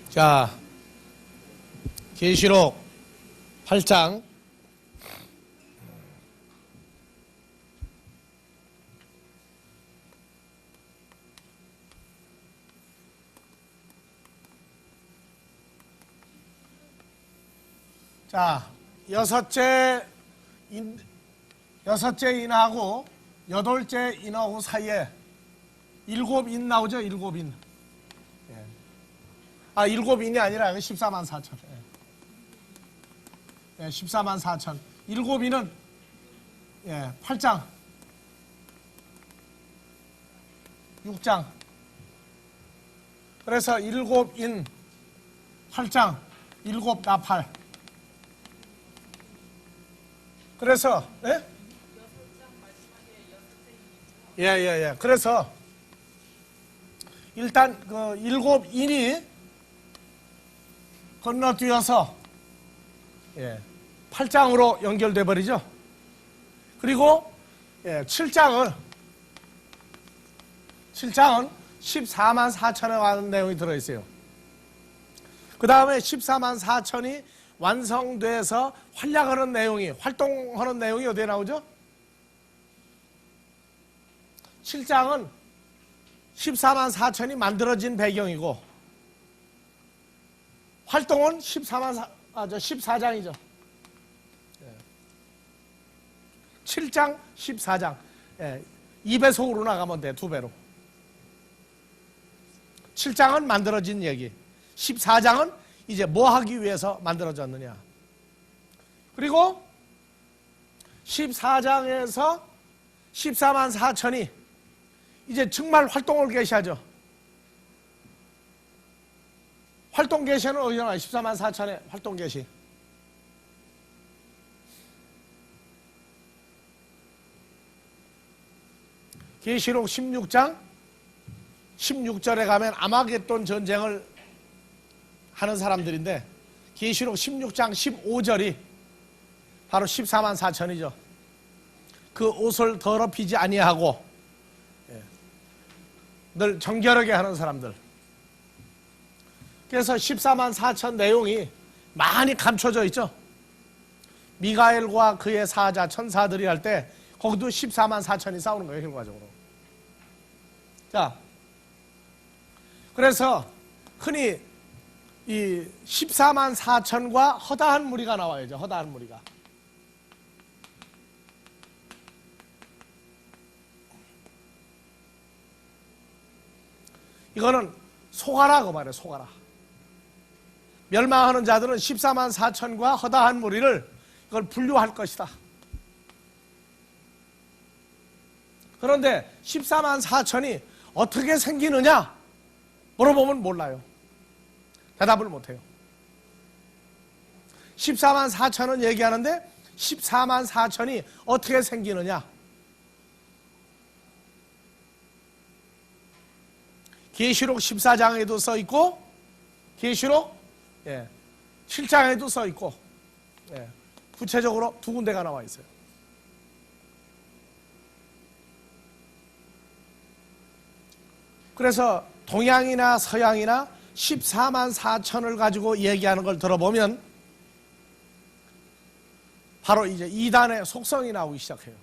자, 계시록 8장 자, 여섯째 인하고 여덟째 인하고 사이에 일곱 인 나오죠? 일곱 인. 일곱 인이 아니라 14만 4천. 14만 4천. 일곱 인은 8장, 6장. 그래서 일곱 인 8장, 일곱 나팔. 그래서 그래서 일단 그 일곱 인이 건너뛰어서 8장으로 연결돼 버리죠. 그리고 7장은 14만 4천에 관한 내용이 들어있어요. 그 다음에 14만 4천이 완성돼서 활약하는 내용이, 활동하는 내용이 어디에 나오죠? 7장은 14만 4천이 만들어진 배경이고, 활동은 14장이죠. 7장, 14장. 2배속으로 나가면 돼, 2배로. 7장은 만들어진 얘기. 14장은 이제 뭐 하기 위해서 만들어졌느냐. 그리고 14장에서 14만 4천이 이제 정말 활동을 개시하죠. 활동 개시는 어디서 나와요? 14만 4천의 활동 개시. 계시록 16장 16절에 가면 아마겟돈 전쟁을 하는 사람들인데, 계시록 16장 15절이 바로 14만 4천이죠. 그 옷을 더럽히지 아니하고 늘 정결하게 하는 사람들. 그래서 14만 4천 내용이 많이 감춰져 있죠. 미가엘과 그의 사자 천사들이 할 때 거기도 14만 4천이 싸우는 거예요, 결과적으로. 자, 그래서 흔히 이 14만 4천과 허다한 무리가 나와야죠. 허다한 무리가. 이거는 소가라고 말해요. 소가라. 멸망하는 자들은 14만 4천과 허다한 무리를 이걸 분류할 것이다. 그런데 14만 4천이 어떻게 생기느냐 물어보면 몰라요. 대답을 못해요. 14만 4천은 얘기하는데 14만 4천이 어떻게 생기느냐. 계시록 14장에도 써 있고, 계시록 7장에도 써 있고, 구체적으로 두 군데가 나와 있어요. 그래서 동양이나 서양이나 14만 4천을 가지고 얘기하는 걸 들어보면 바로 이제 이단의 속성이 나오기 시작해요.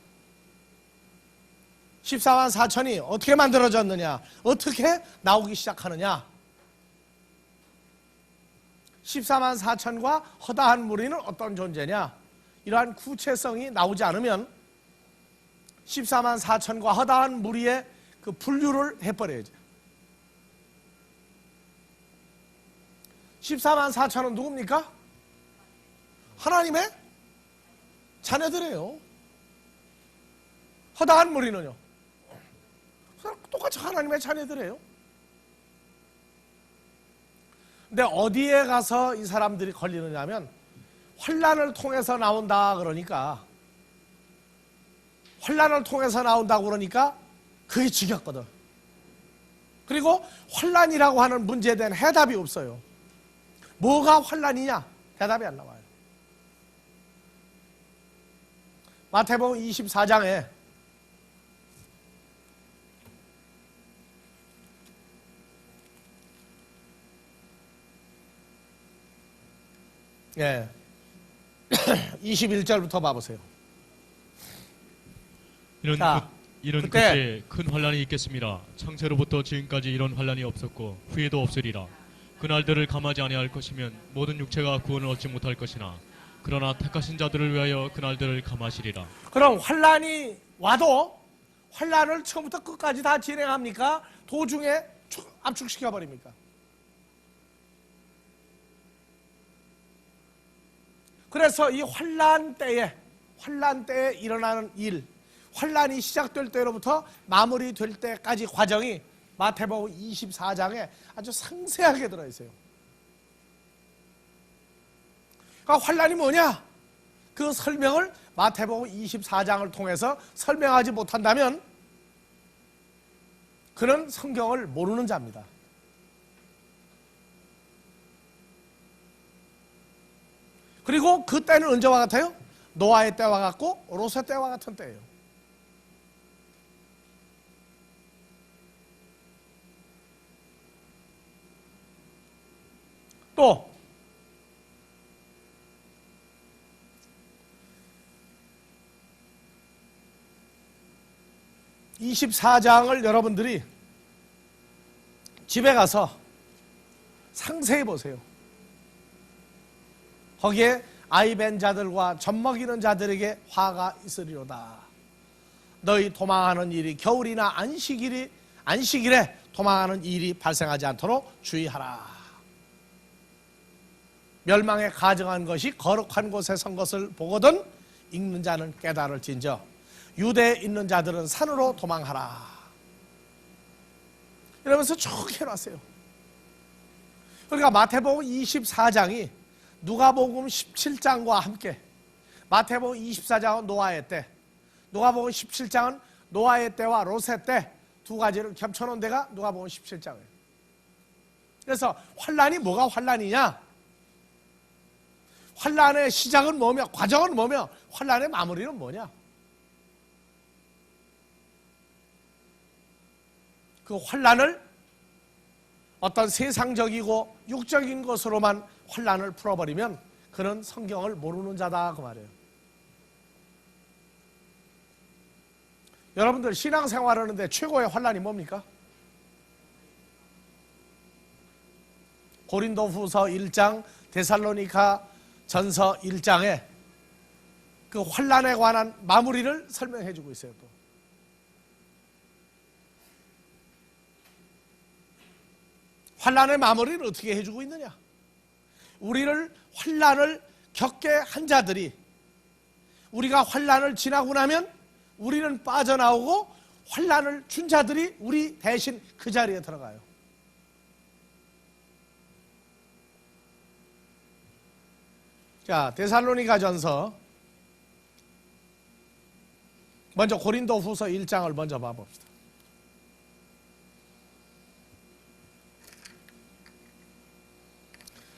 14만 4천이 어떻게 만들어졌느냐, 어떻게 나오기 시작하느냐. 14만 4천과 허다한 무리는 어떤 존재냐, 이러한 구체성이 나오지 않으면 14만 4천과 허다한 무리의 그 분류를 해버려야죠. 14만 4천은 누굽니까? 하나님의 자녀들이에요. 허다한 무리는요? 똑같이 하나님의 자녀들이에요. 근데 어디에 가서 이 사람들이 걸리느냐 하면, 환난을 통해서 나온다 그러니까, 환난을 통해서 나온다고 그러니까 그게 지겹거든. 그리고 환난이라고 하는 문제에 대한 해답이 없어요. 뭐가 환난이냐? 대답이 안 나와요. 마태복음 24장에 예. 21절부터 봐보세요. 이런 그때 큰 환란이 있겠습니다. 창세로부터 지금까지 이런 환란이 없었고 후에도 없으리라. 그날들을 감하지 아니할 것이면 모든 육체가 구원을 얻지 못할 것이나 그러나 택하신 자들을 위하여 그날들을 감하시리라. 그럼 환란이 와도 환란을 처음부터 끝까지 다 진행합니까? 도중에 압축시켜 버립니까? 그래서 이 환란 때에 일어나는 일, 환란이 시작될 때로부터 마무리될 때까지 과정이 마태복음 24장에 아주 상세하게 들어있어요. 그러니까 환란이 뭐냐? 그 설명을 마태복음 24장을 통해서 설명하지 못한다면 그는 성경을 모르는 자입니다. 그리고 그 때는 언제와 같아요? 노아의 때와 같고 롯의 때와 같은 때예요. 또 24장을 여러분들이 집에 가서 상세히 보세요. 거기에 아이벤 자들과 젖먹이는 자들에게 화가 있으리로다. 너희 도망하는 일이 겨울이나 안식일에 도망하는 일이 발생하지 않도록 주의하라. 멸망에 가증한 것이 거룩한 곳에 선 것을 보거든 읽는 자는 깨달을진저 유대에 있는 자들은 산으로 도망하라. 이러면서 쭉 해놨어요. 그러니까 마태복음 24장이 누가복음 17장과 함께, 마태복음 24장은 노아의 때, 누가복음 17장은 노아의 때와 롯의 때 두 가지를 겹쳐놓은 데가 누가복음 17장이에요. 그래서 환란이 뭐가 환란이냐? 환란의 시작은 뭐며, 과정은 뭐며, 환란의 마무리는 뭐냐? 그 환란을 어떤 세상적이고 육적인 것으로만 환란을 풀어버리면 그는 성경을 모르는 자다 그 말이에요. 여러분들 신앙생활 하는데 최고의 환란이 뭡니까? 고린도후서 1장, 데살로니가 전서 1장에 그 환란에 관한 마무리를 설명해 주고 있어요. 또 환란의 마무리를 어떻게 해주고 있느냐? 우리를 환란을 겪게 한 자들이, 우리가 환란을 지나고 나면 우리는 빠져나오고 환란을 준 자들이 우리 대신 그 자리에 들어가요. 자, 데살로니가전서, 먼저 고린도후서 1장을 먼저 봐봅시다.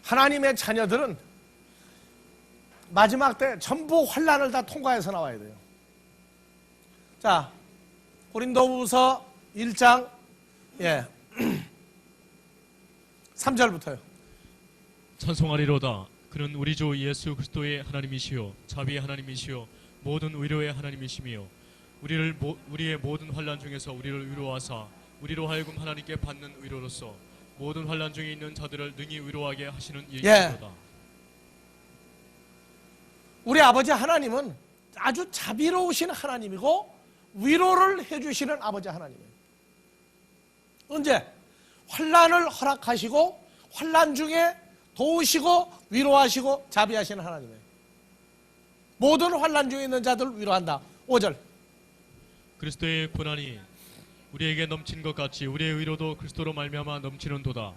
하나님의 자녀들은 마지막 때 전부 환란을 다 통과해서 나와야 돼요. 자, 고린도후서 1장 3절부터요. 찬송하리로다. 그는 우리 주 예수 그리스도의 하나님이시요 자비의 하나님이시요 모든 위로의 하나님이시며 우리의 모든 환난 중에서 우리를 위로하사 우리로 하여금 하나님께 받는 위로로서 모든 환난 중에 있는 자들을 능히 위로하게 하시는 이이시로다. 우리 아버지 하나님은 아주 자비로우신 하나님이고 위로를 해주시는 아버지 하나님이에요. 언제? 환난을 허락하시고 환난 중에 도우시고 위로하시고 자비하시는 하나님이에요. 모든 환난 중에 있는 자들을 위로한다. 5절. 그리스도의 고난이 우리에게 넘친 것 같이 우리의 위로도 그리스도로 말미암아 넘치는도다.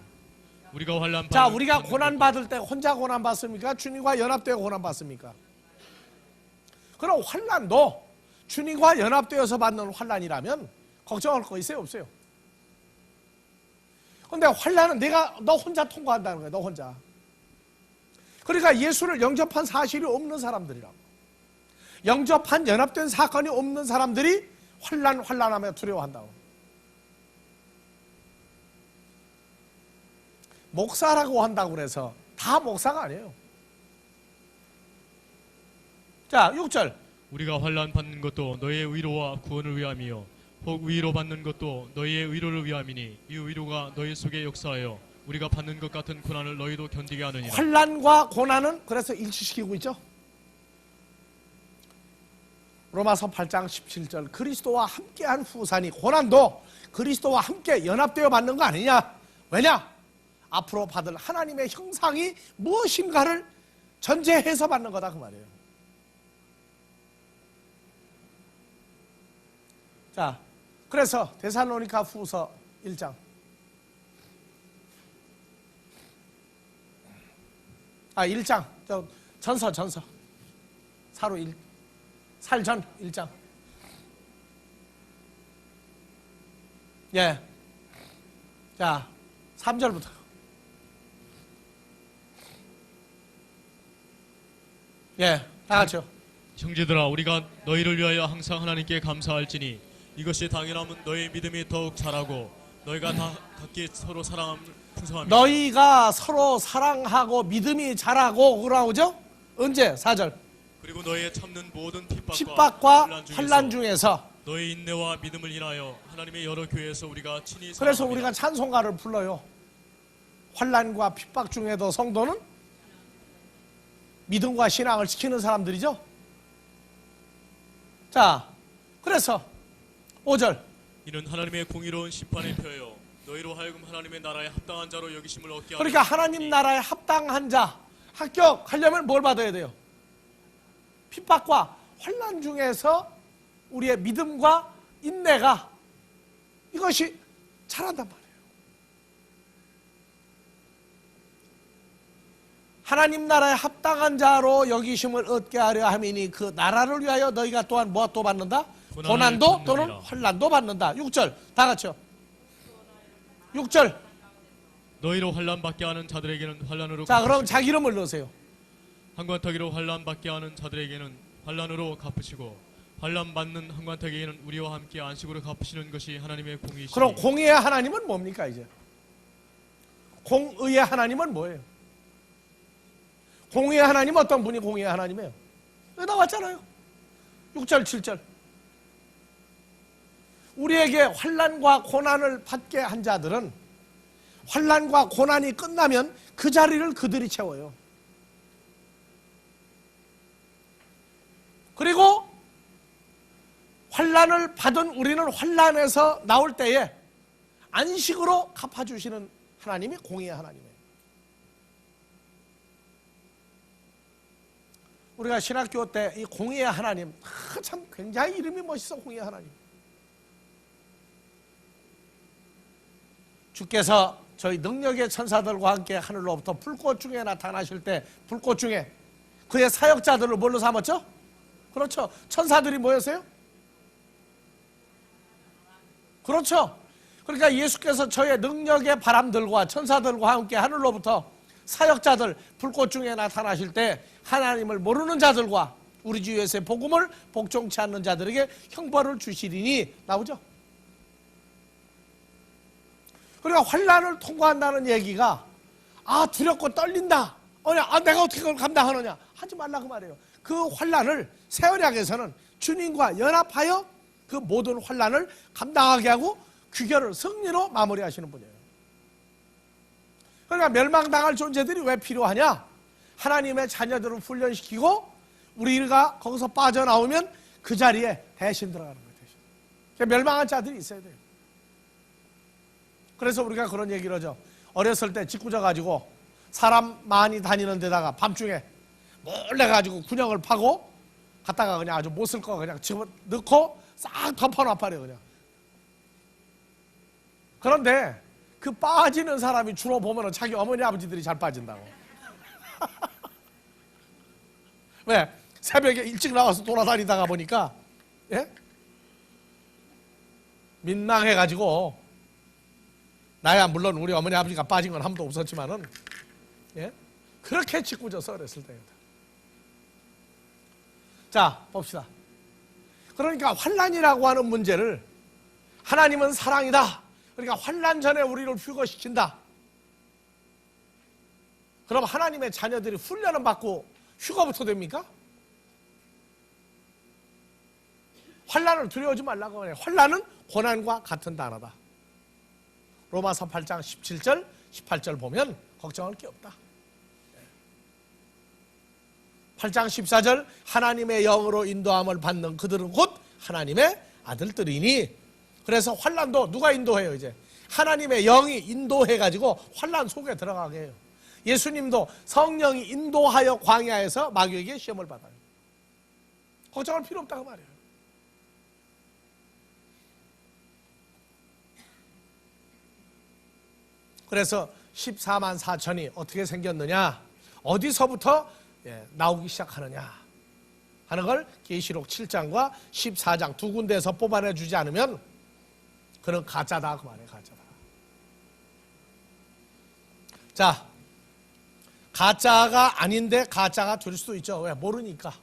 우리가 환난 자, 우리가 고난 받을 때 혼자 고난 받습니까? 주님과 연합되어 고난 받습니까? 그럼 환난도 주님과 연합되어서 받는 환난이라면 걱정할 거 있어요, 없어요? 근데 환난은 너 혼자 통과한다는 거예요. 너 혼자. 그러니까 예수를 영접한 사실이 없는 사람들이라고. 영접한 연합된 사건이 없는 사람들이 환난하며 두려워한다고. 목사라고 한다고 그래서 다 목사가 아니에요. 자, 6절. 우리가 환난 받는 것도 너희의 위로와 구원을 위함이요 혹 위로 받는 것도 너희의 위로를 위함이니 이 위로가 너희 속에 역사하여 우리가 받는 것 같은 고난을 너희도 견디게 하느니라. 환난과 고난은 그래서 일치시키고 있죠. 로마서 8장 17절. 그리스도와 함께한 후산이 고난도 그리스도와 함께 연합되어 받는 거 아니냐? 왜냐? 앞으로 받을 하나님의 형상이 무엇인가를 전제해서 받는 거다 그 말이에요. 자, 그래서 데살로니가 후서 1장. 아, 1장. 전서. 살전 1장. 예. 자, 3절부터. 예, 다 같이요. 형제들아 우리가 너희를 위하여 항상 하나님께 감사할지니 이것이 당연함은 너희 믿음이 더욱 자라고 너희가 다 각기 서로 사랑함을 풍성함이라. 너희가 서로 사랑하고 믿음이 자라고 그러죠? 언제? 4절. 그리고 너희의 참는 모든 핍박과 핍박과 환난 중에서 너희 인내와 믿음을 인하여 하나님의 여러 교회에서 우리가 친히 그래서 사랑합니다. 우리가 찬송가를 불러요. 환난과 핍박 중에도 성도는 믿음과 신앙을 지키는 사람들이죠. 자, 그래서 5절. 이는 하나님의 공의로운 심판의 표요 너희로 하여금 하나님의 나라에 합당한 자로 여기심을 얻게 하려. 그러니까 하나님 나라에 합당한 자 합격하려면 뭘 받아야 돼요? 핍박과 환난 중에서 우리의 믿음과 인내가 이것이 자란단 말이에요. 하나님 나라에 합당한 자로 여기심을 얻게 하려 함이니 그 나라를 위하여 너희가 또한 뭐 또 받는다? 고난도 또는 환난도 받는다. 6절 다 같이요. 6절. 너희로 환난 받게 하는 자들에게는 환난으로. 자, 그럼 자기 이름을 넣으세요. 한관타기로 환난 받게 하는 자들에게는 환난으로 갚으시고 환난 받는 한관타기에는 우리와 함께 안식으로 갚으시는 것이 하나님의 공의시니. 그럼 공의의 하나님은 뭡니까 이제? 공의의 하나님은 뭐예요? 공의의 하나님 어떤 분이 공의의 하나님이에요? 여기 나왔잖아요. 6절 7절. 우리에게 환난과 고난을 받게 한 자들은 환난과 고난이 끝나면 그 자리를 그들이 채워요. 그리고 환난을 받은 우리는 환난에서 나올 때에 안식으로 갚아주시는 하나님이 공의의 하나님이에요. 우리가 신학교 때 이 공의의 하나님, 참 굉장히 이름이 멋있어. 공의의 하나님. 주께서 저희 능력의 천사들과 함께 하늘로부터 불꽃 중에 나타나실 때 불꽃 중에 그의 사역자들을 뭘로 삼았죠? 그렇죠. 천사들이 뭐였어요? 그렇죠. 그러니까 예수께서 저의 능력의 바람들과 천사들과 함께 하늘로부터 사역자들 불꽃 중에 나타나실 때 하나님을 모르는 자들과 우리 주 예수의 복음을 복종치 않는 자들에게 형벌을 주시리니 나오죠. 그러니까 환난을 통과한다는 얘기가 두렵고 떨린다. 내가 어떻게 그걸 감당하느냐 하지 말라고 말해요. 그 환난을 새 언약에서는 주님과 연합하여 그 모든 환난을 감당하게 하고 귀결을 승리로 마무리하시는 분이에요. 그러니까 멸망당할 존재들이 왜 필요하냐? 하나님의 자녀들을 훈련시키고 우리가 거기서 빠져나오면 그 자리에 대신 들어가는 거예요. 대신. 그러니까 멸망한 자들이 있어야 돼요. 그래서 우리가 그런 얘기를 하죠. 어렸을 때 짓궂어 가지고 사람 많이 다니는 데다가 밤중에 몰래 가지고 군형을 파고 갔다가 그냥 아주 못 쓸 거 그냥 집어 넣고 싹 덮어놔버려 그냥. 그런데 그 빠지는 사람이 주로 보면은 자기 어머니 아버지들이 잘 빠진다고. 왜? 새벽에 일찍 나와서 돌아다니다가 보니까 민망해가지고 나야 물론 우리 어머니 아버지가 빠진 건 한 번도 없었지만은 그렇게 짓궂어서 어렸을 때입니다. 자, 봅시다. 그러니까 환난이라고 하는 문제를 하나님은 사랑이다. 그러니까 환난 전에 우리를 휴거시킨다. 그럼 하나님의 자녀들이 훈련을 받고 휴거부터 됩니까? 환난을 두려워하지 말라고 그래요. 환난은 고난과 같은 단어다. 로마서 8장 17절, 18절 보면 걱정할 게 없다. 8장 14절 하나님의 영으로 인도함을 받는 그들은 곧 하나님의 아들들이니. 그래서 환난도 누가 인도해요? 이제 하나님의 영이 인도해가지고 환난 속에 들어가게 해요. 예수님도 성령이 인도하여 광야에서 마귀에게 시험을 받아요. 걱정할 필요 없다고 말이에요. 그래서 14만 4천이 어떻게 생겼느냐, 어디서부터 나오기 시작하느냐 하는 걸 계시록 7장과 14장 두 군데에서 뽑아내 주지 않으면 그런 가짜다 그 말이에요. 가짜다. 자, 가짜가 아닌데 가짜가 될 수도 있죠. 왜? 모르니까.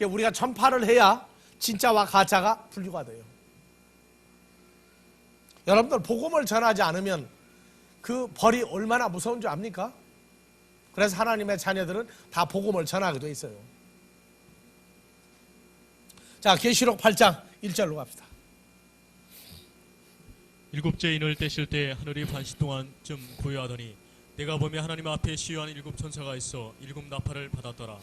우리가 전파를 해야 진짜와 가짜가 분류가 돼요. 여러분들 복음을 전하지 않으면 그 벌이 얼마나 무서운 줄 압니까? 그래서 하나님의 자녀들은 다 복음을 전하게 돼 있어요. 자, 계시록 8장 1절로 갑시다. 일곱째 인을 떼실 때 하늘이 반시 동안쯤 고요하더니 내가 보며 하나님 앞에 시유한 일곱 천사가 있어 일곱 나팔을 받았더라.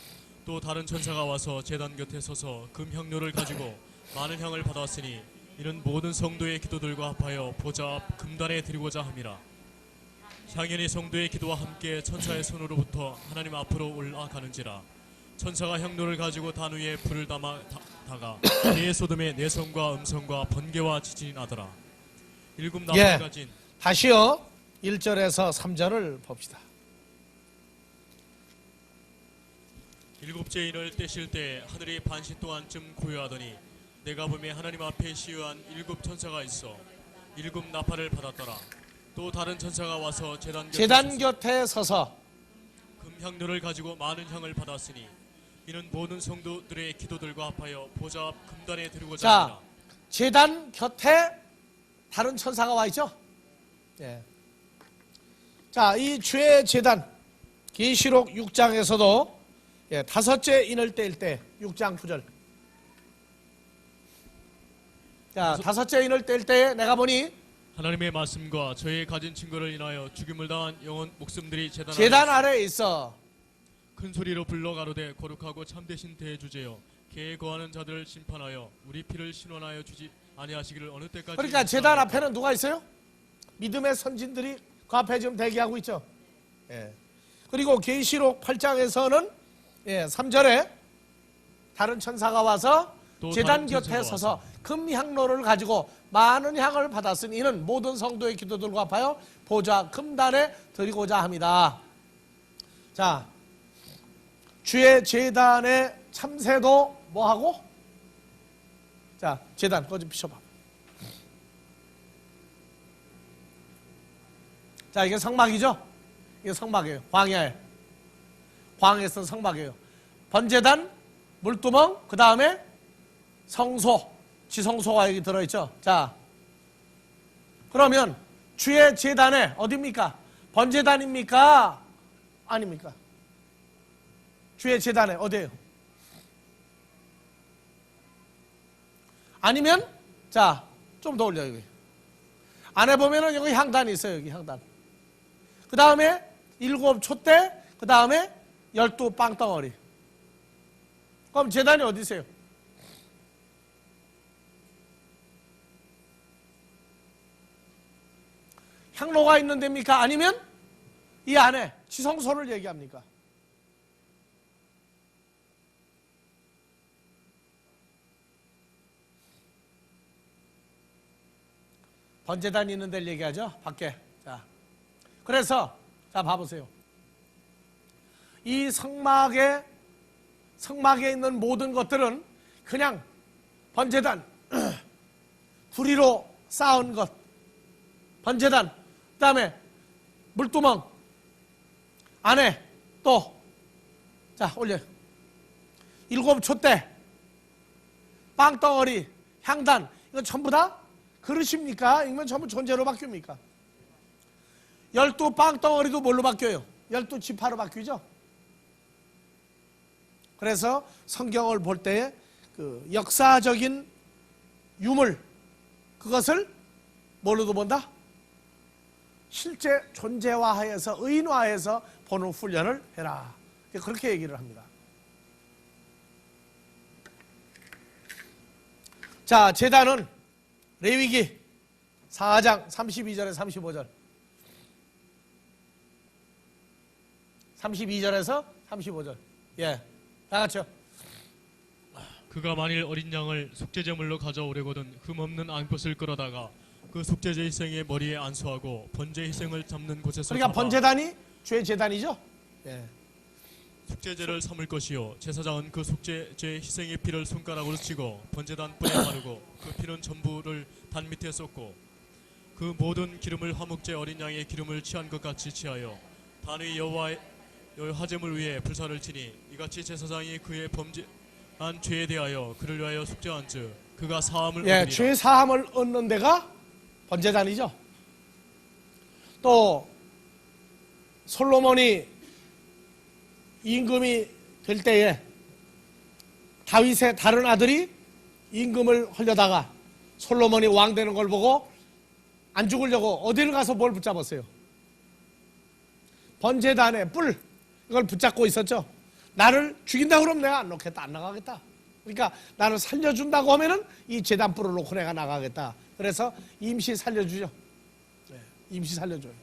또 다른 천사가 와서 제단 곁에 서서 금 향료를 가지고 많은 향을 받았으니 이는 모든 성도의 기도들과 합하여 보좌 앞 금단에 드리고자 함이라. 향연이 성도의 기도와 함께 천사의 손으로부터 하나님 앞으로 올라가는지라. 천사가 향료를 가지고 단 위에 불을 담아다가 그의 소돔의 내성과 음성과 번개와 지진이 나더라. 일곱 나팔 가진 다시요 1절에서 3절을 봅시다. 일곱째 인을 떼실 때 하늘이 반시 동안쯤 고요하더니 내가 보매 하나님 앞에 시유한 일곱 천사가 있어 일곱 나팔을 받았더라. 또 다른 천사가 와서 제단 곁에 서서 금 향료를 가지고 많은 향을 받았으니 이는 모든 성도들의 기도들과 합하여 보좌 앞 금단에 드리고자 합니다. 제단 곁에 다른 천사가 와 있죠. 예. 자, 이 주의 제단 계시록 6장에서도 다섯째 인을 뗄 때 6장 9절. 자, 다섯째 인을 뗄 때에 내가 보니 하나님의 말씀과 저의 가진 증거를 인하여 죽임을 당한 영혼 목숨들이 제단 아래에 있어. 큰 소리로 불러 가로되 거룩하고 참되신 대주제여 개에 거하는 자들을 심판하여 우리 피를 신원하여 주지 아니하시기를 어느 때까지. 그러니까 제단 앞에는 누가 있어요? 믿음의 선진들이 그 앞에 지금 대기하고 있죠. 예. 그리고 계시록 8장에서는 3절에 다른 천사가 와서 제단 곁에 서서 금 향로를 가지고 많은 향을 받았으니 이는 모든 성도의 기도들과 합하여 보좌 금단에 드리고자 합니다. 자, 주의 제단의 참새도 뭐하고? 자, 제단 그거 좀 비춰봐. 자, 이게 성막이죠? 이게 성막이에요. 광야에서 성막이에요. 번제단, 물두멍, 그 다음에 성소, 지성소가 여기 들어있죠. 자, 그러면 주의 제단에 어디입니까? 번제단입니까? 아닙니까? 주의 제단에 어디예요? 아니면 자, 좀 더 올려. 여기 안에 보면은 여기 향단이 있어요. 여기 향단. 그 다음에 7 촛대, 그 다음에 12 빵덩어리. 그럼 제단이 어디 있어요? 향로가 있는 데입니까? 아니면 이 안에 지성소를 얘기합니까? 번제단이 있는 데를 얘기하죠. 밖에. 자, 그래서 자 봐보세요. 이 성막에 있는 모든 것들은 그냥 번제단 구리로 쌓은 것, 번제단, 그 다음에 물두멍 안에 또 자 올려 7 촛대, 빵덩어리, 향단, 이건 전부 다 그릇입니까? 이건 전부 존재로 바뀝니까? 12 빵덩어리도 뭘로 바뀌어요? 12 지파로 바뀌죠? 그래서 성경을 볼 때에 그 역사적인 유물, 그것을 뭘로도 본다? 실제 존재화하여서 의인화해서 보는 훈련을 해라. 그렇게 얘기를 합니다. 자, 제단은 레위기 4장 32절에 35절. 32절에서 35절. 예. 다 같이요. 그가 만일 어린 양을 속죄제물로 가져오려거든 흠없는 안것을 끌어다가 그 속죄제 희생의 머리에 안수하고 번제 희생을 잡는 곳에서 그러니까 잡아 번제단이 죄 제단이죠. 예. 속죄제를 삼을 것이요 제사장은 그 속죄제 희생의 피를 손가락으로 치고 번제단 뿔에 바르고 그 피는 전부를 단 밑에 쏟고 그 모든 기름을 화목제 어린 양의 기름을 취한 것 같이 취하여 단의 여호와의 화제물 위에 불사를 치니 이같이 제사장이 그의 범죄한 죄에 대하여 그를 위하여 속죄한즉 그가 사함을 예, 얻으리라. 죄 사함을 얻는 데가 번제단이죠. 또 솔로몬이 임금이 될 때에 다윗의 다른 아들이 임금을 하려다가 솔로몬이 왕 되는 걸 보고 안 죽으려고 어디를 가서 뭘 붙잡았어요? 번제단의 뿔, 이걸 붙잡고 있었죠. 나를 죽인다 그러면 내가 안 놓겠다, 안 나가겠다. 그러니까 나를 살려준다고 하면은 이 제단 뿔을 놓고 내가 나가겠다. 그래서 임시 살려주죠. 네, 임시 살려줘요.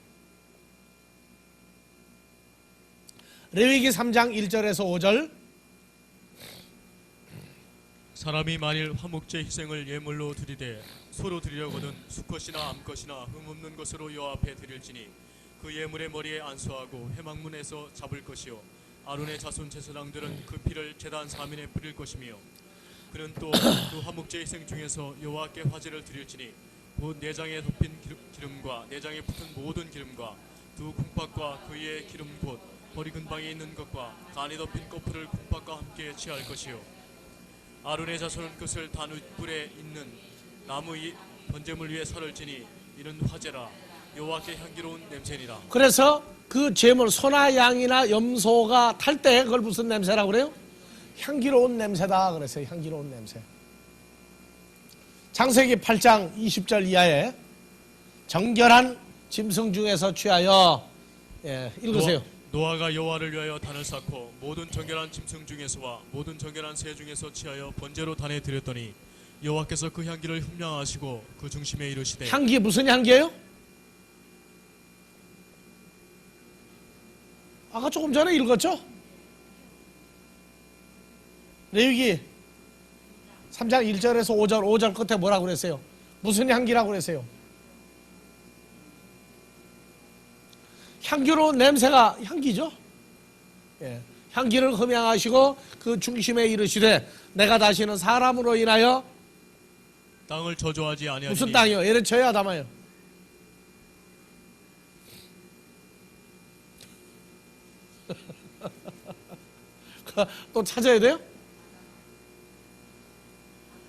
레위기 3장 1절에서 5절. 사람이 만일 화목제 희생을 예물로 드리되 소로 드리려거든 수컷이나 암컷이나 흠없는 것으로 여호와 앞에 드릴지니 그 예물의 머리에 안수하고 회막문에서 잡을 것이요 아론의 자손 제사장들은 그 피를 제단 사면에 뿌릴 것이며 그는 또 그 화목제 희생 중에서 여호와께 화제를 드릴지니 곧 내장에 덮인 기름과 내장에 붙은 모든 기름과 두 콩팥과 그의 기름 곧 머리 근방에 있는 것과 간이 덮인 거풀을 콩팥과 함께 취할 것이요 아론의 자손은 그것을 단 윗불에 있는 나무 이 번제물 위에 살을 지니 이는 화제라 여호와께 향기로운 냄새니라. 그래서 그 제물 소나 양이나 염소가 탈 때 그걸 무슨 냄새라고 그래요? 향기로운 냄새다 그랬어요. 향기로운 냄새. 창세기 8장 20절 이하에 정결한 짐승 중에서 취하여, 예, 읽으세요. 노아가 여호와를 위하여 단을 쌓고 모든 정결한 짐승 중에서와 모든 정결한 새 중에서 취하여 번제로 단에 드렸더니 여호와께서 그 향기를 흠량하시고 그 중심에 이르시되. 향기 무슨 향기예요? 아까 조금 전에 읽었죠? 레위기 3장 1절에서 5절 끝에 뭐라고 그랬어요? 무슨 향기라고 그랬어요? 향기로운 냄새가 향기죠. 예. 향기를 흠양하시고 그 중심에 이르시되 내가 다시는 사람으로 인하여 땅을 저주하지 아니하리니. 무슨 땅이요? 에르처요, 아다마요? 또 찾아야 돼요?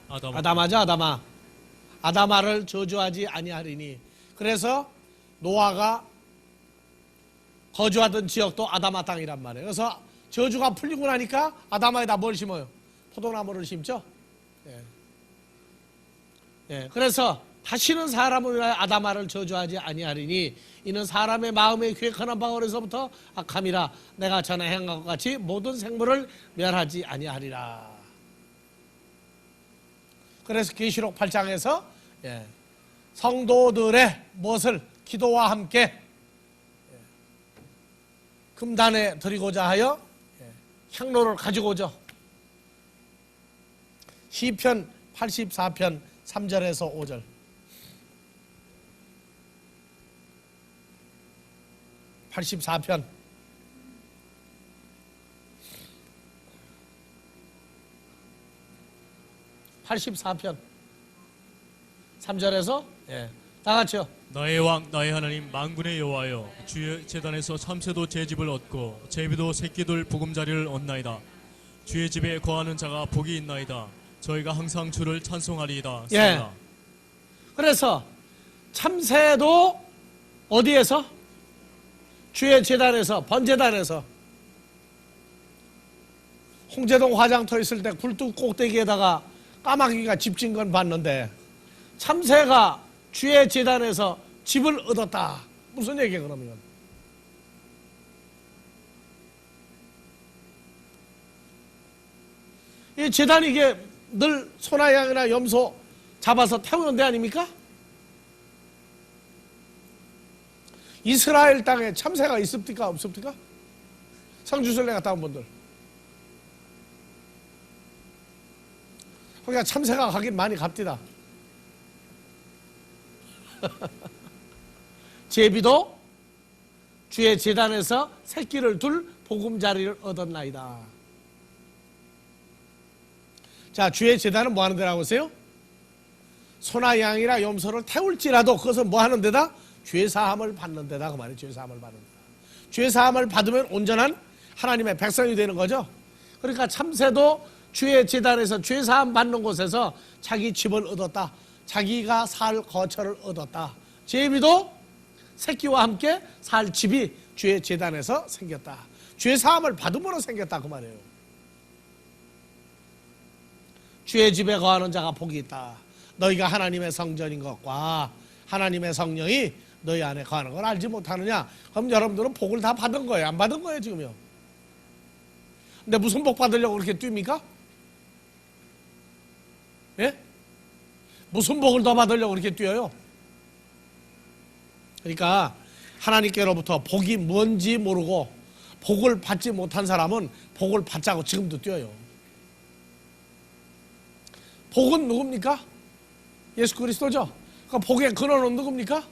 아다마죠, 아다마. 아다마를 저주하지 아니하리니. 그래서 노아가 거주하던 지역도 아다마 땅이란 말이에요. 그래서 저주가 풀리고 나니까 아다마에다 뭘 심어요? 포도나무를 심죠. 예. 예. 그래서 다시는 사람을 위하여 아다마를 저주하지 아니하리니 이는 사람의 마음에 계획하는 바로서부터 악함이라 내가 전에 행한 것 같이 모든 생물을 멸하지 아니하리라. 그래서 계시록 8장에서, 예, 성도들의 무엇을 기도와 함께 금단에 드리고자 하여 향로를 가지고 오죠. 시편 84편 3절에서 5절. (84편) 84편 3절에서, 예, 다 같이요. 나의 왕 나의 하나님 만군의 여호와여 주의 제단에서 참새도 제 집을 얻고 제비도 새끼들 보금자리를 얻나이다. 주의 집에 거하는 자가 복이 있나이다. 저희가 항상 주를 찬송하리이다. 예. 그래서 참새도 어디에서? 주의 제단에서, 번제단에서. 홍제동 화장터 있을 때 굴뚝 꼭대기에다가 까마귀가 집 진 건 봤는데 참새가 주의 제단에서 집을 얻었다. 무슨 얘기야 그러면? 이 제단이 이게 늘 소나 양이나 염소 잡아서 태우는 데 아닙니까? 이스라엘 땅에 참새가 있습니까? 없습니까? 성주순례 갔다 온 분들. 거기가 참새가 가긴 많이 갑디다. 제비도 주의 제단에서 새끼를 둘 보금자리를 얻었나이다. 자, 주의 제단은 뭐 하는 데라고 하세요? 소나 양이나 염소를 태울지라도 그것은 뭐 하는 데다? 죄사함을 받는 데다. 그 말이에요. 죄사함을 받는 데다. 죄사함을 받으면 온전한 하나님의 백성이 되는 거죠. 그러니까 참새도 주의 제단에서 죄사함 받는 곳에서 자기 집을 얻었다. 자기가 살 거처를 얻었다. 제비도 새끼와 함께 살 집이 주의 제단에서 생겼다. 죄사함을 받음으로 생겼다 그 말이에요. 주의 집에 거하는 자가 복이 있다. 너희가 하나님의 성전인 것과 하나님의 성령이 너희 안에 거하는 걸 알지 못하느냐? 그럼 여러분들은 복을 다 받은 거예요? 안 받은 거예요 지금요? 근데 무슨 복 받으려고 그렇게 뛰입니까? 예? 무슨 복을 더 받으려고 그렇게 뛰어요? 그러니까 하나님께로부터 복이 뭔지 모르고 복을 받지 못한 사람은 복을 받자고 지금도 뛰어요. 복은 누굽니까? 예수 그리스도죠. 그러니까 복의 근원은 누굽니까?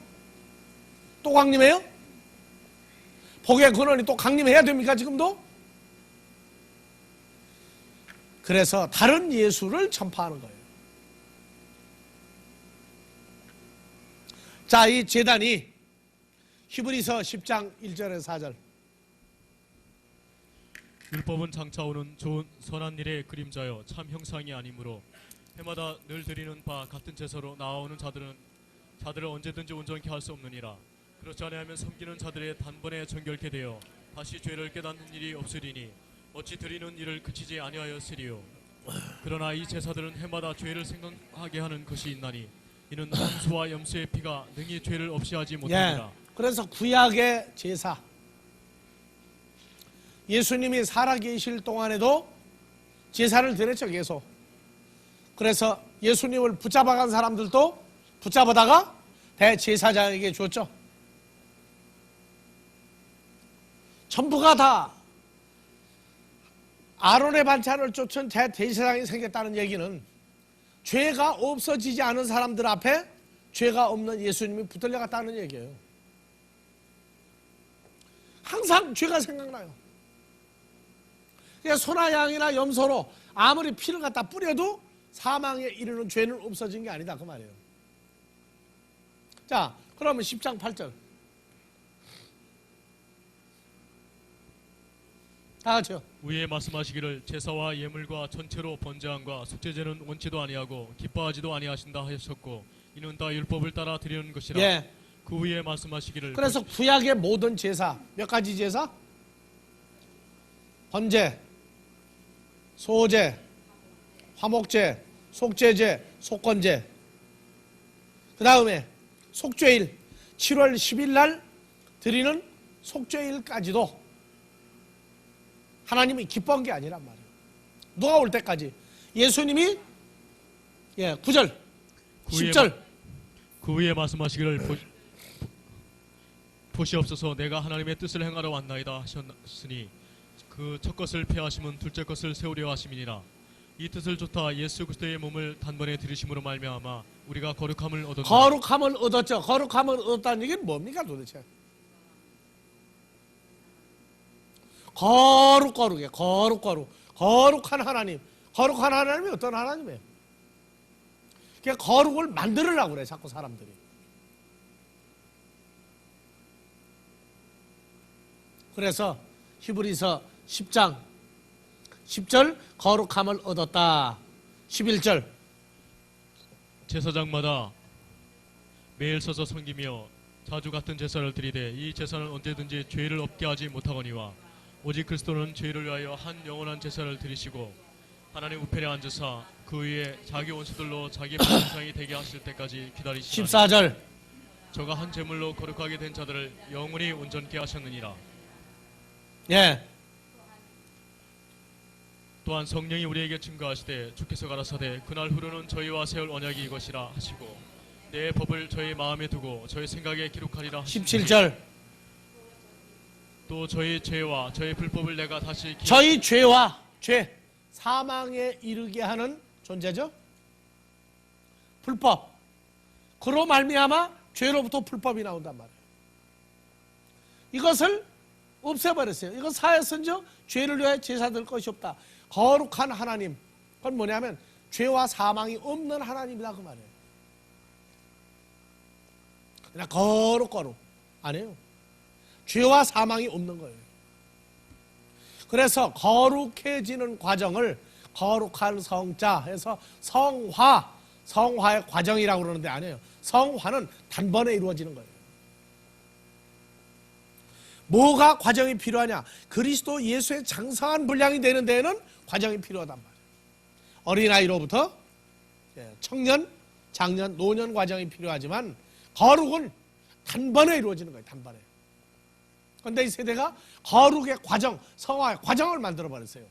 또 강림해요? 복의 근원이 또 강림해야 됩니까 지금도? 그래서 다른 예수를 전파하는 거예요. 자, 이 제단이 히브리서 10장 1절에서 4절. 율법은 장차 오는 좋은 선한 일의 그림자여 참 형상이 아니므로 해마다 늘 드리는 바 같은 제사로 나아오는 자들을 언제든지 온전케 할 수 없느니라. 그렇지 아니하면 섬기는 자들의 단번에 정결케 되어 다시 죄를 깨닫는 일이 없으리니 어찌 드리는 일을 그치지 아니하였으리요. 그러나 이 제사들은 해마다 죄를 생각하게 하는 것이 있나니 이는 원수와 염소의 피가 능히 죄를 없이 하지 못하니라. 그래서 구약의 제사, 예수님이 살아계실 동안에도 제사를 드렸죠 계속. 그래서 예수님을 붙잡아간 사람들도 붙잡아다가 대제사장에게 줬죠. 전부가 다 아론의 반찬을 쫓은 대제사장이 생겼다는 얘기는 죄가 없어지지 않은 사람들 앞에 죄가 없는 예수님이 붙들려갔다는 얘기예요. 항상 죄가 생각나요. 소나 양이나 염소로 아무리 피를 갖다 뿌려도 사망에 이르는 죄는 없어진 게 아니다 그 말이에요. 자, 그러면 10장 8절 다 같이요. 위에 말씀하시기를 제사와 예물과 전체로 번제함과 속죄제는 원치도 아니하고 기뻐하지도 아니하신다 하셨고 이는 다 율법을 따라 드리는 것이라. 예. 그 위에 말씀하시기를 그래서 구약의 모든 제사 몇 가지 제사? 번제, 소제, 화목제, 속죄제, 속건제. 그 다음에 속죄일 7월 10일 날 드리는 속죄일까지도 하나님이 기뻐한 게 아니란 말이에요. 누가 올 때까지. 예수님이 9절 10절 그 위에 말씀하시기를 보시옵소서 내가 하나님의 뜻을 행하러 왔나이다 하셨으니 그 첫 것을 폐하심은 둘째 것을 세우려 하심이니라. 이 뜻을 좋다 예수 그리스도의 몸을 단번에 들이심으로 말미암아 우리가 거룩함을 얻었다. 거룩함을 얻었죠. 거룩함을 얻었다는 얘기는 뭡니까 도대체? 거룩해. 거룩한 하나님. 거룩한 하나님이 어떤 하나님이에요? 그냥 거룩을 만들으려고 그래 자꾸 사람들이. 그래서 히브리서 10장 10절 거룩함을 얻었다. 11절 제사장마다 매일 서서 섬기며 자주 같은 제사를 드리되 이 제사는 언제든지 죄를 없게 하지 못하거니와 오직 그리스도는 죄를 위하여 한 영원한 제사를 드리시고 하나님 우편에 앉으사 그 위에 자기 원수들로 자기 본상이 되게 하실 때까지 기다리시나니 14절. 저가 한 제물로 거룩하게 된 자들을 영원히 온전케 하셨느니라. 예. 또한 성령이 우리에게 증거하시되 주께서 가라사대 그날 후로는 저희와 세울 언약이 이것이라 하시고 내 법을 저희 마음에 두고 저희 생각에 기록하리라 하시니 17절. 또 저희 죄와 저희 불법을 내가 다시 저희 죄와 죄, 사망에 이르게 하는 존재죠. 불법. 그로 말미암아 죄로부터 불법이 나온단 말이에요. 이것을 없애버렸어요. 이건 사했은즉 죄를 위하여 제사 드릴 것이 없다. 거룩한 하나님. 그건 뭐냐면 죄와 사망이 없는 하나님이다 그 말이에요. 그냥 거룩 아니에요. 죄와 사망이 없는 거예요. 그래서 거룩해지는 과정을 거룩한 성자 해서 성화의 과정이라고 그러는데 아니에요. 성화는 단번에 이루어지는 거예요. 뭐가 과정이 필요하냐? 그리스도 예수의 장성한 분량이 되는 데에는 과정이 필요하단 말이에요. 어린아이로부터 청년, 장년, 노년 과정이 필요하지만 거룩은 단번에 이루어지는 거예요. 단번에. 그런데 이 세대가 거룩의 과정, 성화의 과정을 만들어버렸어요.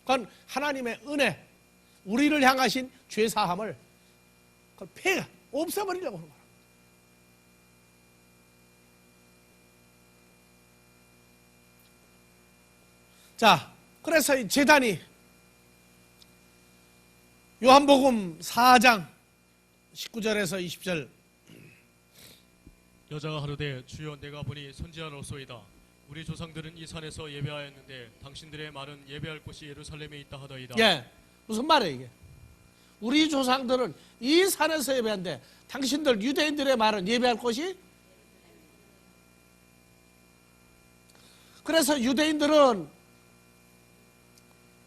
그건 하나님의 은혜, 우리를 향하신 죄사함을 없애버리려고 하는 거예요. 자, 그래서 이 제단이 요한복음 4장 19절에서 20절 여자가 하루되 주여 내가 보니 선지자로소이다. 우리 조상들은 이 산에서 예배하였는데 당신들의 말은 예배할 곳이 예루살렘에 있다 하더이다. 예, 무슨 말이에요 이게? 우리 조상들은 이 산에서 예배한데 당신들 유대인들의 말은 예배할 곳이? 그래서 유대인들은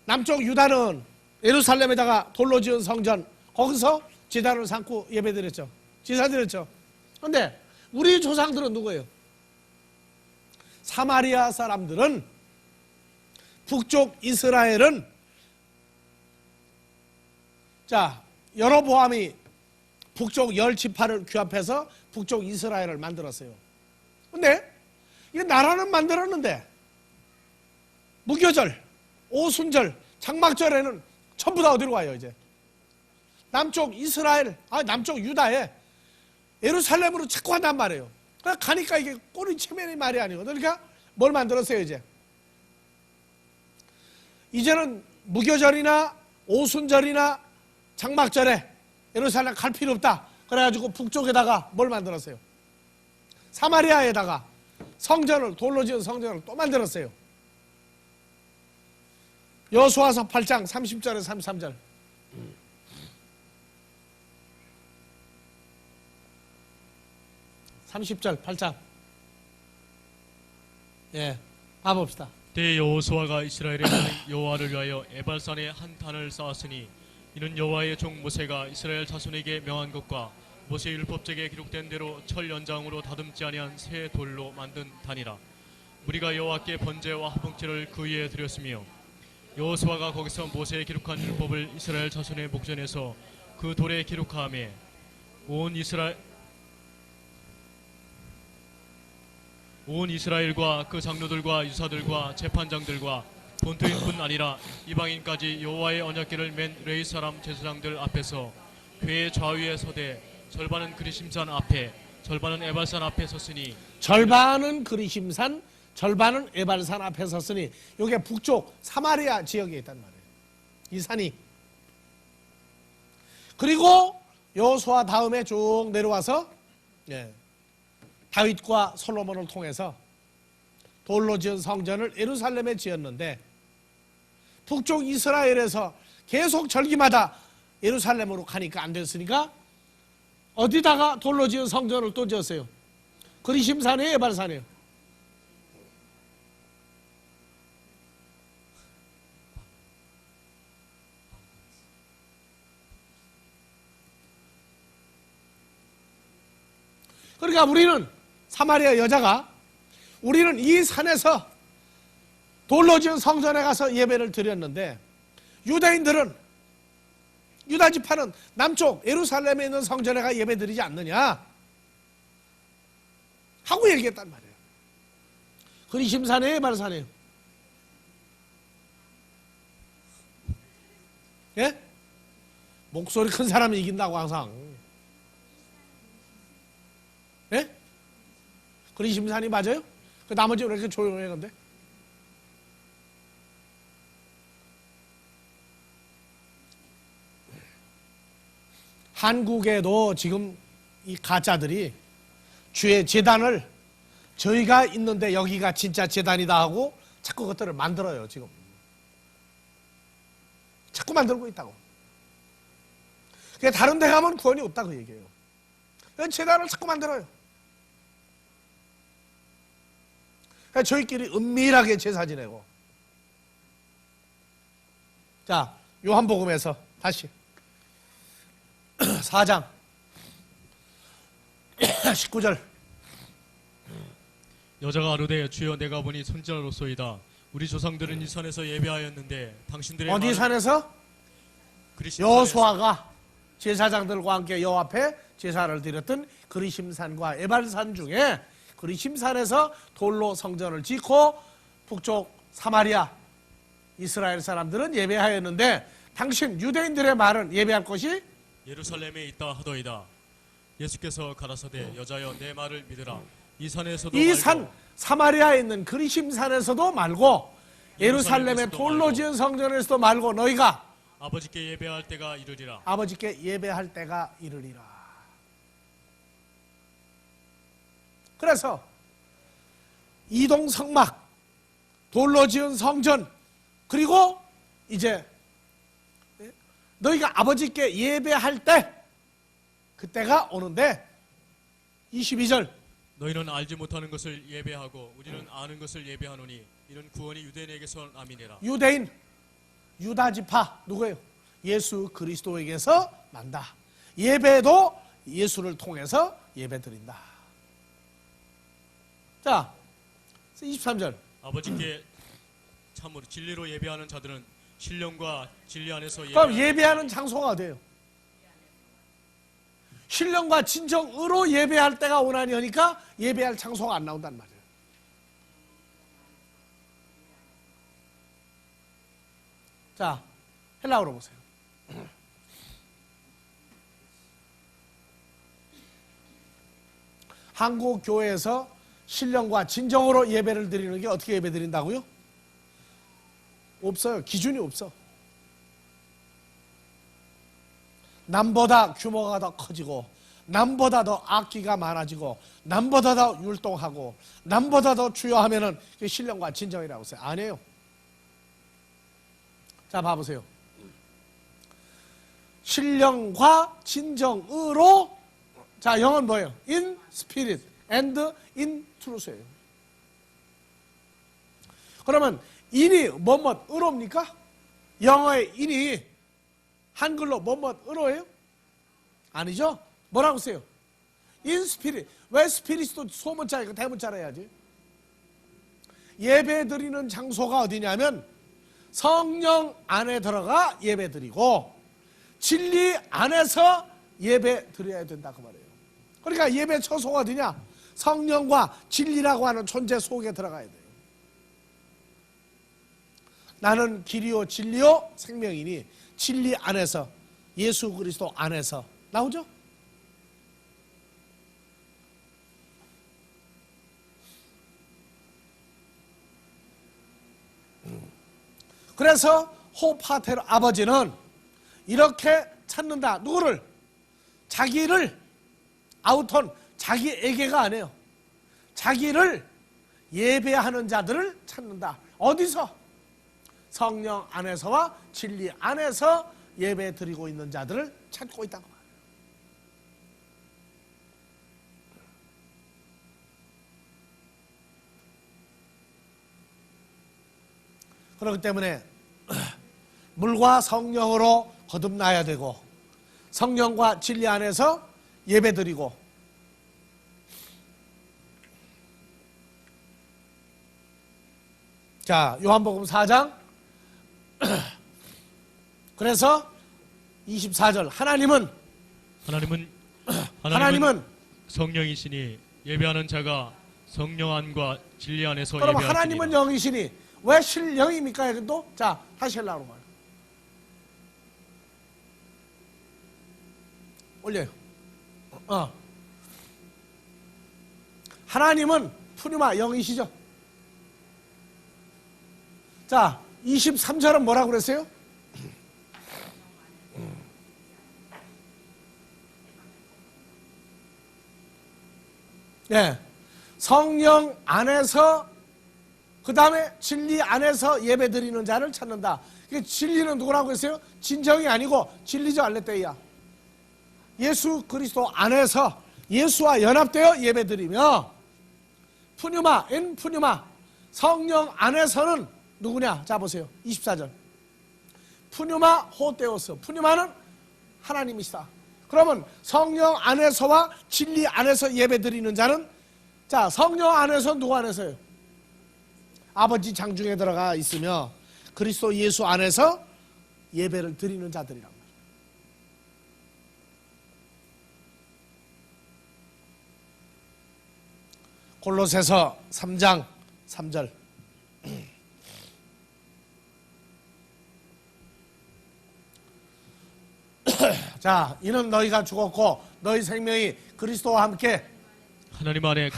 남쪽 유다는 예루살렘에다가 돌로 지은 성전 거기서 제단을 삼고 예배드렸죠. 제사드렸죠. 그런데 우리 조상들은 누구예요? 사마리아 사람들은 북쪽 이스라엘은 자 여로보암이 북쪽 10지파를 규합해서 북쪽 이스라엘을 만들었어요. 근데 이 나라는 만들었는데 무교절, 오순절, 장막절에는 전부 다 어디로 가요 이제? 남쪽 이스라엘, 남쪽 유다에 예루살렘으로 자꾸 간단 말이에요. 그러니까 가니까 이게 꼬리 체면이 말이 아니거든. 그러니까 뭘 만들었어요 이제? 이제는 무교절이나 오순절이나 장막절에 예루살렘 갈 필요 없다. 그래가지고 북쪽에다가 뭘 만들었어요? 사마리아에다가 성전을 돌로 지은 성전을 또 만들었어요. 여호수아서 8장 30절에서 33절 30절 8장 예, 봐봅시다. 때 여호수아가 이스라엘의 하나님 여호와를 위하여 에발산에 한 단을 쌓았으니 이는 여호와의 종 모세가 이스라엘 자손에게 명한 것과 모세 율법책에 기록된 대로 철 연장으로 다듬지 아니한 새 돌로 만든 단이라. 우리가 여호와께 번제와 화목제를 그 위에 드렸으며 여호수아가 거기서 모세에 기록한 율법을 이스라엘 자손의 목전에서 그 돌에 기록하며 온 이스라엘과 그 장로들과 유사들과 재판장들과 본토인뿐 아니라 이방인까지 여호와의 언약궤를 맨 레위 사람 제사장들 앞에서 궤의 좌위에 서되 절반은 그리심산 앞에 절반은 에발산 앞에 섰으니 절반은 그리심산 절반은 에발산 앞에 섰으니 이게 북쪽 사마리아 지역에 있단 말이에요. 이 산이. 그리고 여호수아 다음에 쭉 내려와서 다윗과 솔로몬을 통해서 돌로 지은 성전을 예루살렘에 지었는데 북쪽 이스라엘에서 계속 절기마다 예루살렘으로 가니까 안 됐으니까 어디다가 돌로 지은 성전을 또 지었어요? 그리심산이에요, 에발산이에요? 그러니까 우리는 사마리아 여자가 우리는 이 산에서 돌로 지은 성전에 가서 예배를 드렸는데 유대인들은, 유다 지파는 남쪽 예루살렘에 있는 성전에 가 예배드리지 않느냐 하고 얘기했단 말이에요. 그리심산이에요, 예발산이에요? 예? 목소리 큰 사람이 이긴다고 항상. 예? 그리심산이 맞아요? 그 나머지 왜 이렇게 조용해 근데? 한국에도 지금 이 가짜들이 주의 제단을 저희가 있는데 여기가 진짜 제단이다 하고 자꾸 그것들을 만들어요. 지금 자꾸 만들고 있다고. 그러니까 다른 데 가면 구원이 없다고 얘기해요. 제단을 자꾸 만들어요. 그러니까 저희끼리 은밀하게 제사 지내고. 자, 요한복음에서 다시 4장 19절. 여자가 아르되 주여 내가 보니 선지자로소이다. 우리 조상들은 이 산에서 예배하였는데 당신들의 어디 말은 산에서? 그리심산에서 여호수아가 제사장들과 함께 여호와 앞에 제사를 드렸던 그리심산과 에발산 중에 그리심산에서 돌로 성전을 짓고 북쪽 사마리아 이스라엘 사람들은 예배하였는데 당신 유대인들의 말은 예배할 것이 예루살렘에 있다 하더이다. 예수께서 가라사대 여자여 내 말을 믿으라. 이 산에서도 이 말고 산 사마리아에 있는 그리심산에서도 말고 예루살렘의 돌로 지은 성전에서도 말고 너희가 아버지께 예배할 때가 이르리라. 아버지께 예배할 때가 이르리라. 그래서 이동 성막, 돌로 지은 성전, 그리고 이제 너희가 아버지께 예배할 때 그때가 오는데 22절 너희는 알지 못하는 것을 예배하고 우리는 아는 것을 예배하노니 이는 구원이 유대인에게서 남이니라. 유대인, 유다 지파 누구예요? 예수 그리스도에게서 난다. 예배도 예수를 통해서 예배드린다. 자, 23절. 아버지께 참으로 진리로 예배하는 자들은 신령과 진리 안에서 그럼 예배하는 장소가 어디예요? 신령과 진정으로 예배할 때가 오나니 하니까 예배할 장소가 안 나온단 말이에요. 자, 헬라어로 보세요. 한국 교회에서 신령과 진정으로 예배를 드리는 게 어떻게 예배 드린다고요? 없어요. 기준이 없어. 남보다 규모가 더 커지고 남보다 더 악기가 많아지고 남보다 더 율동하고 남보다 더 주요하면은 신령과 진정이라고 써요. 아니에요. 자, 봐보세요. 신령과 진정으로, 자, 영어는 뭐예요? In spirit and in truth예요. 그러면 인이 뭐뭐으로입니까? 영어의 인이 한글로 뭐뭐으로예요? 아니죠? 뭐라고 써요? In spirit. 왜 스피릿도 소문자이고 대문자라 해야지? 예배 드리는 장소가 어디냐면 성령 안에 들어가 예배 드리고 진리 안에서 예배 드려야 된다 그 말이에요. 그러니까 예배 처소가 어디냐? 성령과 진리라고 하는 존재 속에 들어가야 돼요. 나는 길이요 진리요 생명이니 진리 안에서 예수 그리스도 안에서 나오죠? 그래서 호파테르 아버지는 이렇게 찾는다. 누구를? 자기를 아우톤, 자기에게가 아니에요. 자기를 예배하는 자들을 찾는다. 어디서? 성령 안에서와 진리 안에서 예배 드리고 있는 자들을 찾고 있다고 말해요. 그렇기 때문에 물과 성령으로 거듭나야 되고 성령과 진리 안에서 예배 드리고 자, 요한복음 4장 그래서 24절 하나님은 성령이시니 예배하는 자가 성령 안과 진리 안에서 그럼 예배할지니라. 하나님은 영이시니 왜 실령입니까? 여기도 자 다시 하려고 말이에요. 올려요. 하나님은 푸뉴마 영이시죠. 자 23절은 뭐라고 그랬어요? 네, 성령 안에서 그 다음에 진리 안에서 예배 드리는 자를 찾는다. 진리는 누구라고 했어요? 진정이 아니고 진리죠. 알레떼이야. 예수 그리스도 안에서 예수와 연합되어 예배 드리며 푸뉴마 성령 안에서는 누구냐? 자 보세요. 24절 푸뉴마 호테오스 푸뉴마는 하나님이시다. 그러면 성령 안에서와 진리 안에서 예배 드리는 자는 자 성령 안에서 누구 안에서요? 아버지 장중에 들어가 있으며 그리스도 예수 안에서 예배를 드리는 자들이란 말이에요. 골로새서 3장 3절 자 이는 너희가 죽었고 너희 생명이 그리스도와 함께 하나님 안에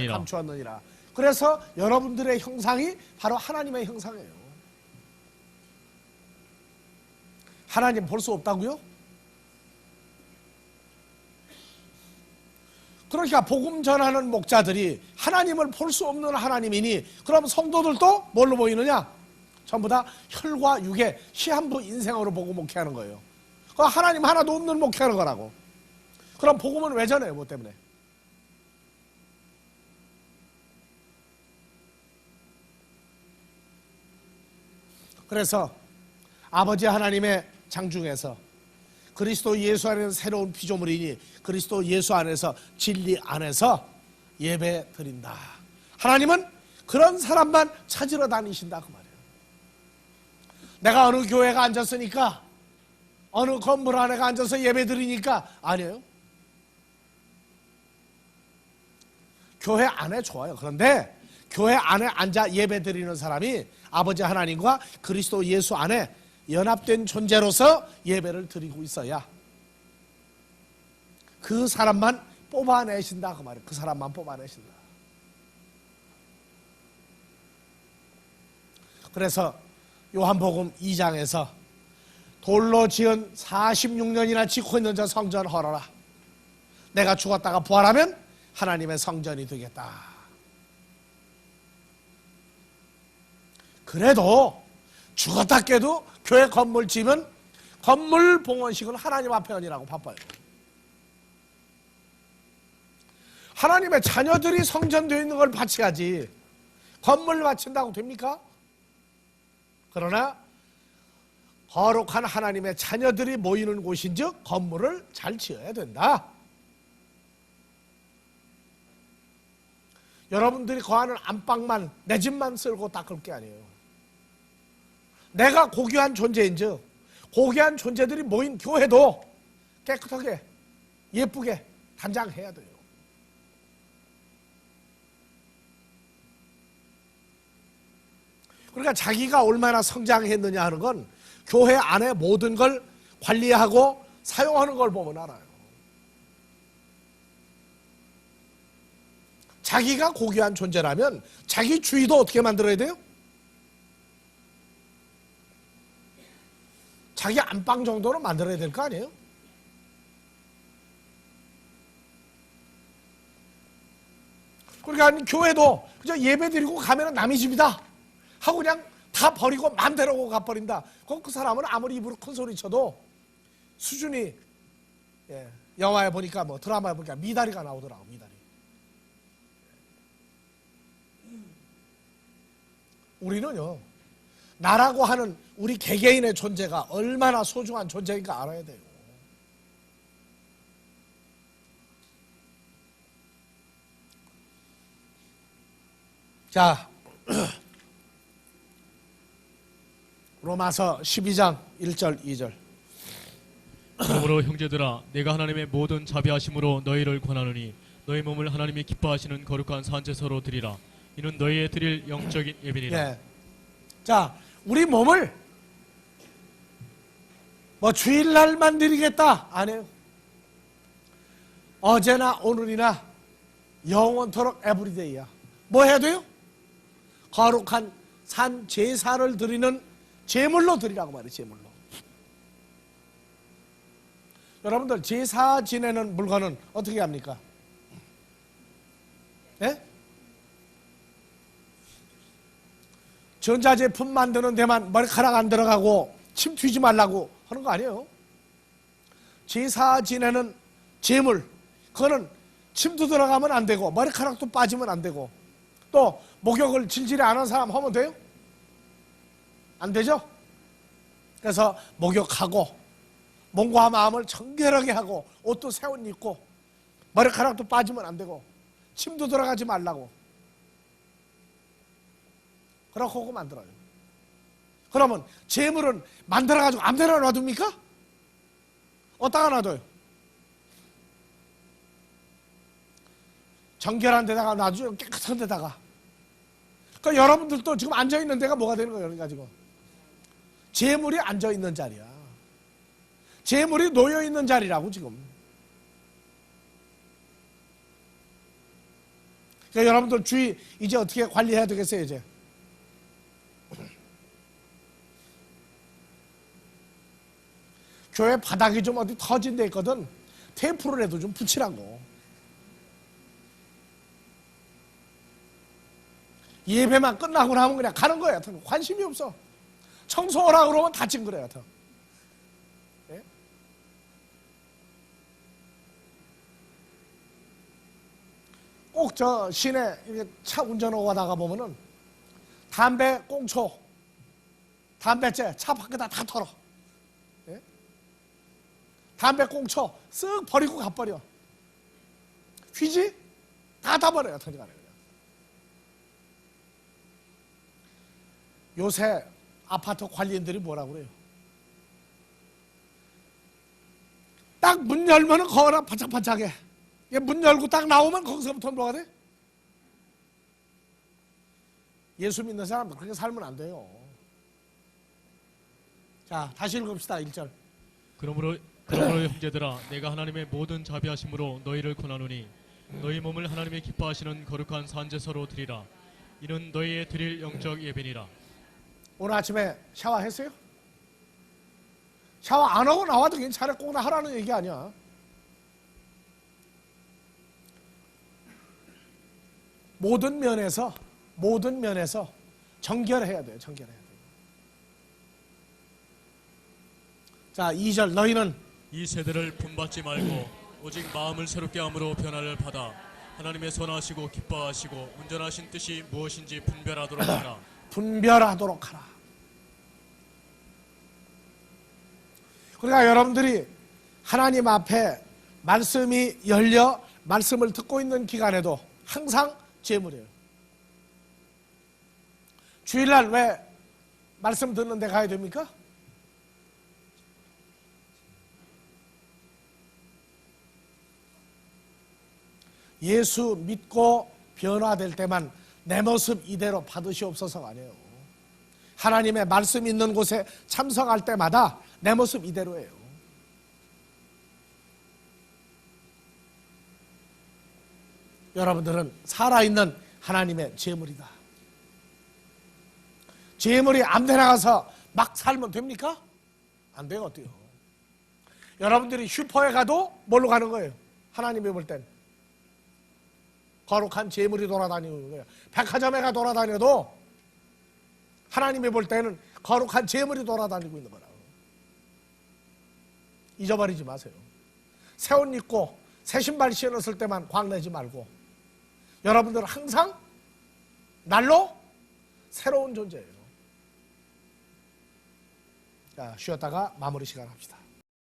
감추었느니라. 그래서 여러분들의 형상이 바로 하나님의 형상이에요. 하나님 볼 수 없다고요? 그러니까 복음 전하는 목자들이 하나님을 볼 수 없는 하나님이니 그럼 성도들도 뭘로 보이느냐? 전부 다 혈과 육의 시한부 인생으로 보고 목회하는 거예요. 하나님 하나도 없는 목회하는 거라고. 그럼 복음은 왜 전해요? 뭐 때문에? 그래서 아버지 하나님의 장중에서 그리스도 예수 안에는 새로운 피조물이니 그리스도 예수 안에서 진리 안에서 예배 드린다. 하나님은 그런 사람만 찾으러 다니신다 그 말이에요. 내가 어느 교회가 앉았으니까 어느 건물 안에 앉아서 예배 드리니까 아니에요. 교회 안에 좋아요. 그런데 교회 안에 앉아 예배 드리는 사람이 아버지 하나님과 그리스도 예수 안에 연합된 존재로서 예배를 드리고 있어야 그 사람만 뽑아내신다 그 말이에요. 그 사람만 뽑아내신다. 그래서 요한복음 2장에서 돌로 지은 46년이나 짓고 있는 저 성전 헐어라. 내가 죽었다가 부활하면 하나님의 성전이 되겠다. 그래도 죽었다 깨도 교회 건물 지면 건물 봉헌식은 하나님 앞에 하느라고 바빠요. 하나님의 자녀들이 성전되어 있는 걸 바쳐야지 건물 바친다고 됩니까? 그러나 거룩한 하나님의 자녀들이 모이는 곳인즉 건물을 잘 지어야 된다. 여러분들이 거하는 안방만 내 집만 쓸고 닦을 게 아니에요. 내가 고귀한 존재인즉 고귀한 존재들이 모인 교회도 깨끗하게 예쁘게 단장해야 돼요. 그러니까 자기가 얼마나 성장했느냐 하는 건 교회 안에 모든 걸 관리하고 사용하는 걸 보면 알아요. 자기가 고귀한 존재라면 자기 주위도 어떻게 만들어야 돼요? 자기 안방 정도는 만들어야 될 거 아니에요? 그러니까 교회도 그저 예배 드리고 가면 남의 집이다 하고 그냥 다 버리고 마음대로 가버린다. 그 사람은 아무리 입으로 큰 소리 쳐도 수준이 영화에 보니까 뭐 드라마에 보니까 미다리가 나오더라고. 미다리. 우리는요 나라고 하는 우리 개개인의 존재가 얼마나 소중한 존재인가 알아야 돼요. 자 로마서 12장 1절 2절. 그러므로 형제들아 내가 하나님의 모든 자비하심으로 너희를 권하노니 너희 몸을 하나님이 기뻐하시는 거룩한 산제사로 드리라. 이는 너희의 드릴 영적인 예배니라. 예. 자, 우리 몸을 뭐 주일날만 드리겠다 안 해요. 어제나 오늘이나 영원토록 에브리데이야. 뭐 해야 돼요? 거룩한 산 제사를 드리는 제물로 드리라고 말이에요. 제물로. 여러분들 제사 지내는 물건은 어떻게 합니까? 예? 전자제품 만드는 데만 머리카락 안 들어가고 침 튀지 말라고 하는 거 아니에요. 제사 지내는 제물, 그거는 침도 들어가면 안 되고 머리카락도 빠지면 안 되고 또 목욕을 질질이 안 한 사람 하면 돼요? 안 되죠? 그래서 목욕하고 몸과 마음을 정결하게 하고 옷도 새 옷 입고 머리카락도 빠지면 안 되고 침도 들어가지 말라고 그렇고 만들어요. 그러면 재물은 만들어가지고 아무데나 놔둡니까? 어디다가 놔둬요? 정결한 데다가 놔두죠. 깨끗한 데다가. 그러니까 여러분들도 지금 앉아있는 데가 뭐가 되는 거예요? 그러니까 지금 재물이 앉아있는 자리야. 재물이 놓여있는 자리라고 지금. 그러니까 여러분들 주위 이제 어떻게 관리해야 되겠어요? 이제 교회 바닥이 좀 어디 터진 데 있거든. 테이프로라도 좀 붙이라고. 예배만 끝나고 나면 그냥 가는 거야. 관심이 없어. 청소하라고 그러면 다 찡그려요. 예? 꼭 저 시내 이렇게 차 운전하고 가다가 보면은 담배 꽁초, 담배째 차 밖에다 다 털어. 예? 담배 꽁초 쓱 버리고 가버려. 휘지? 다 버려요. 터지가네. 요새 아파트 관리인들이 뭐라고 그래요? 딱 문 열면은 거기랑 반짝반짝해. 문 열고 딱 나오면 거기서부터 뭐가 돼? 예수 믿는 사람은 그렇게 살면 안 돼요. 자, 다시 읽읍시다. 1절. 그러므로 형제들아 내가 하나님의 모든 자비하심으로 너희를 권하노니 너희 몸을 하나님이 기뻐하시는 거룩한 산제사로 드리라. 이는 너희의 드릴 영적 예배니라. 오늘 아침에 샤워했어요? 샤워 안 하고 나와도 괜찮아. 꼭 나 하라는 얘기 아니야. 모든 면에서 정결해야 돼요. 정결해야 돼요. 자, 2절. 너희는 이 세대를 분받지 말고 오직 마음을 새롭게 함으로 변화를 받아 하나님의 선하시고 기뻐하시고 온전하신 뜻이 무엇인지 분별하도록 하라. 분별하도록 하라. 그러니까 여러분들이 하나님 앞에 말씀이 열려 말씀을 듣고 있는 기간에도 항상 제물이에요. 주일날 왜 말씀 듣는 데 가야 됩니까? 예수 믿고 변화될 때만 내 모습 이대로 받으시옵소서가 아니에요. 하나님의 말씀 있는 곳에 참석할 때마다 내 모습 이대로예요. 여러분들은 살아있는 하나님의 제물이다. 제물이 아무데나 가서 막 살면 됩니까? 안 돼요. 어때요? 여러분들이 슈퍼에 가도 뭘로 가는 거예요? 하나님이 볼 땐 거룩한 제물이 돌아다니는 거예요. 백화점에 가 돌아다녀도 하나님이 볼 때는 거룩한 제물이 돌아다니고 있는 거라고. 잊어버리지 마세요. 새 옷 입고 새 신발 신었을 때만 광내지 말고 여러분들은 항상 날로 새로운 존재예요. 자, 쉬었다가 마무리 시간 합시다.